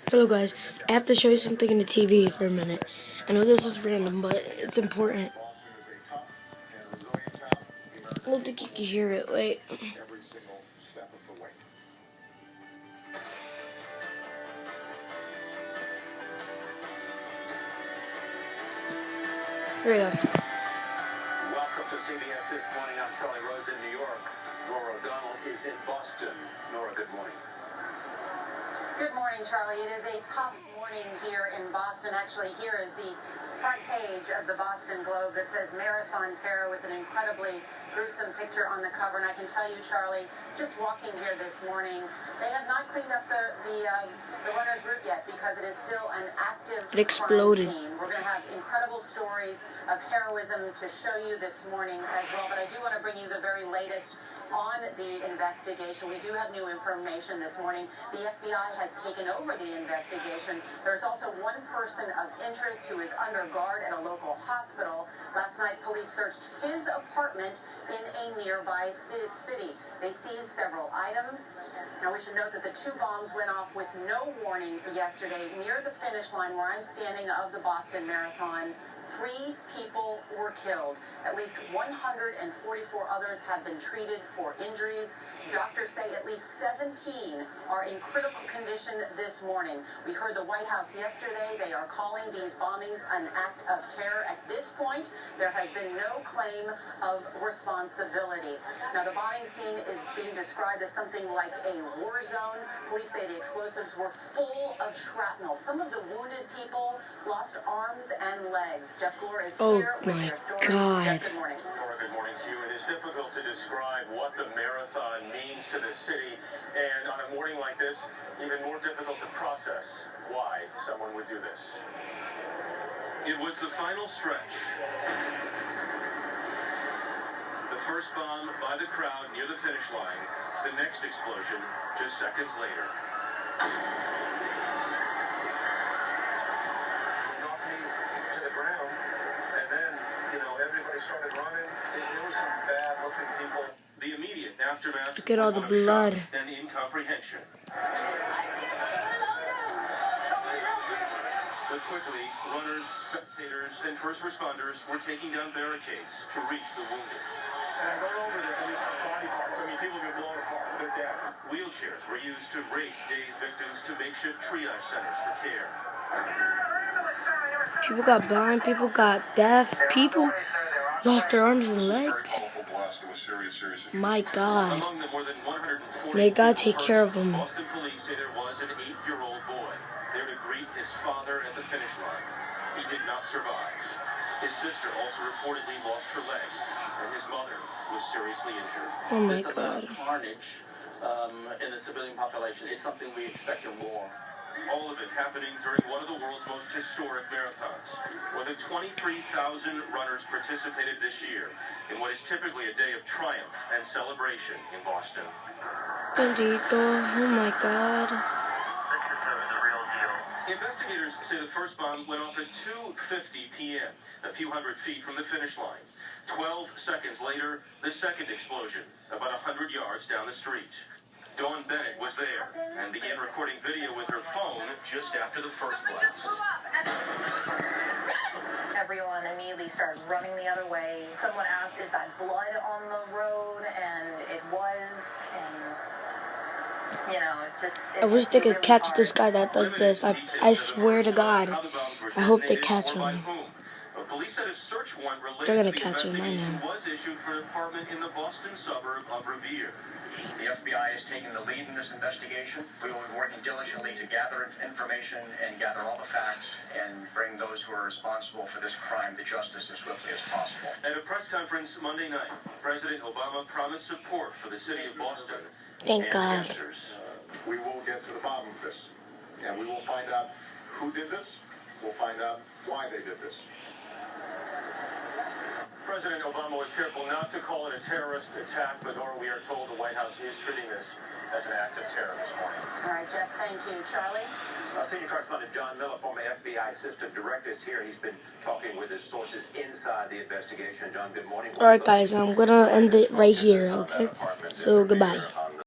Hello guys, I have to show you something in the TV for a minute. I know this is random, but it's important. I don't think you can hear it, wait. Here we go. Welcome to CBS This Morning. I'm Charlie Rose in New York. Nora O'Donnell is in Boston. Nora, good morning. Good morning, Charlie. It is a tough morning here in Boston. Actually, here is the front page of the Boston Globe that says Marathon Terror with an incredibly gruesome picture on the cover. And I can tell you, Charlie, just walking here this morning, they have not cleaned up the runner's route yet because it is still an active crime scene. We're going to have incredible stories of heroism to show you this morning as well. But I do want to bring you the very latest on the investigation. We do have new information this morning. The FBI has taken over the investigation. There's also one person of interest who is under guard at a local hospital. Last night, police searched his apartment in a nearby city. They seized several items. Now, we should note that the two bombs went off with no warning yesterday near the finish line where I'm standing of the Boston Marathon. 3 people were killed. At least 144 others have been treated for injuries. Doctors say at least 17 are in critical condition this morning. We heard the White House yesterday. They are calling these bombings an act of terror. At this point, there has been no claim of responsibility. Now, the bombing scene is being described as something like a war zone. Police say the explosives were full of shrapnel. Some of the wounded people lost arms and legs. Jeff Glore is here with their story. God. Good morning. Nora, good morning to you. It is difficult to describe what the marathon means to the city, and on a morning like this, even more difficult to process why someone would do this. It was the final stretch. The first bomb by the crowd near the finish line. The next explosion just seconds later. Started running. There were some bad-looking people. The immediate aftermath. Look at all the blood and incomprehension. But quickly, runners, spectators, and first responders were taking down barricades to reach the wounded. And I run over there and there's body parts. I mean, people get blown apart. They're dead. Wheelchairs were used to race dazed victims to makeshift triage centers for care. People got blind, people got deaf, people lost their arms and legs. My God. Among the more than 140 May God take care of them. Boston police say there was an 8-year-old boy there to greet his father at the finish line. He did not survive. His sister also reportedly lost her leg, and his mother was seriously injured. Oh my God. Carnage in the civilian population is something we expect in war. All of it happening during one of the world's most historic marathons. More than 23,000 runners participated this year in what is typically a day of triumph and celebration in Boston. Bendito, oh my God. Investigators say the first bomb went off at 2:50 p.m., a few hundred feet from the finish line. 12 seconds later, the second explosion, about 100 yards down the street. Dawn Bennett was there and began recording video with her phone just after the first blast. Everyone immediately started running the other way. Someone asked, is that blood on the road? And it was, and, you know, it just... I wish they could catch this guy that does this. I swear to God. I hope they catch him. They're gonna catch him, I know. Was issued for an apartment in the Boston suburb of Revere. The FBI is taking the lead in this investigation. We will be working diligently to gather information and gather all the facts and bring those who are responsible for this crime to justice as swiftly as possible. At a press conference Monday night, President Obama promised support for the city of Boston. Thank God. We will get to the bottom of this, and we will find out who did this. We'll find out why they did this. President Obama was careful not to call it a terrorist attack, but nor we are told the White House is treating this as an act of terror this morning. All right, Jeff, thank you. Charlie? Senior correspondent John Miller, former FBI assistant director, is here. He's been talking with his sources inside the investigation. John, good morning. Alright guys, I'm gonna end it right here, okay? So goodbye.